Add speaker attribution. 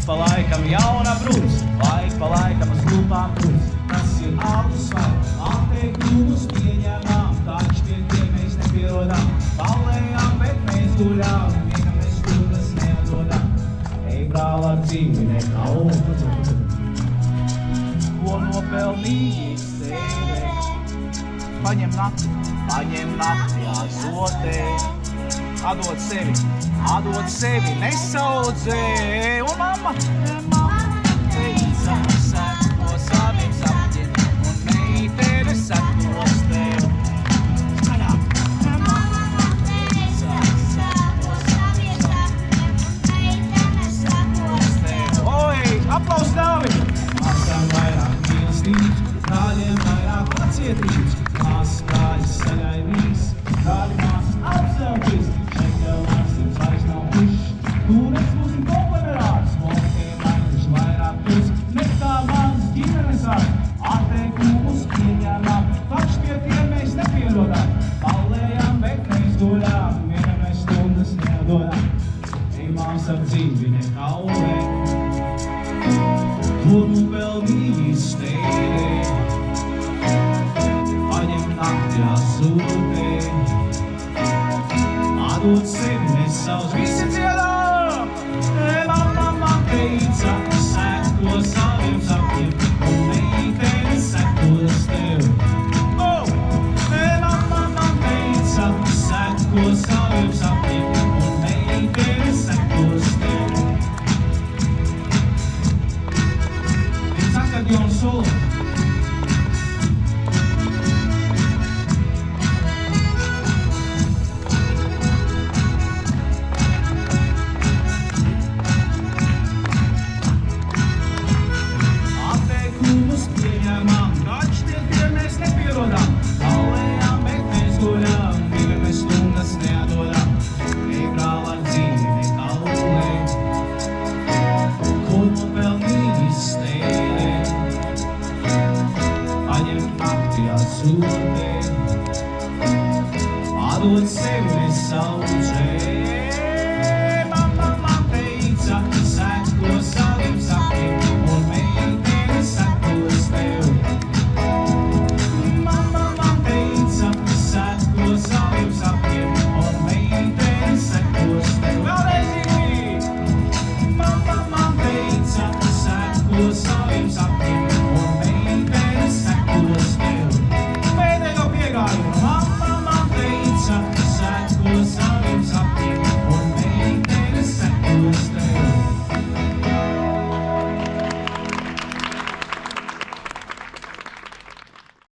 Speaker 1: pa laikam jauna brūs, laik pa laikam uz lūpām brūs. Tas ir alus vai atteikumus pieņemām, taču pie tiem mēs nepierodām. Palējām, bet mēs guļām, viena mēs stundas neatdodām. Ej, brāl, ar dzīvi nekautu, ko nopelnīji sēdē. Paņem nakti azotē, atdod sevi, nesaudzē. Un mamma teica, seko saviem sapņiem, un meitene sekos tev.
Speaker 2: Mamma teica, seko saviem sapņiem, un meitene sekos tev.
Speaker 1: Oi, aplaus Dāvi! Māsām vairāk mīlestības, brāļiem vairāk pacietības. Māsas brāļus sagaidīs, brāļi māsas apzeltīs. Šeit tev mākslims vairs nav pišs, kūreks būsim popularārs. Mokiem aizliši vairāk plus, nekā manas ģimenes ar. Atteikumus pieņēmām, taču pie tiem mēs nepierodām. Palējām, bet mēs guļām, viena mēs stundas neatdodām. Ej, mās ar dzīvi nekaulē, ko nu pelnīji stēdē. Paņem nakti azotē, atdod sevi, nesauc, visi dziedām. Mamma teica, seko saviem sapņiem, un meitene sekos tev. Mamma teica, seko saviem sapņiem, un meitene sekos tev. Pirms akordeona solo. Atdod sevi, nesaudzē.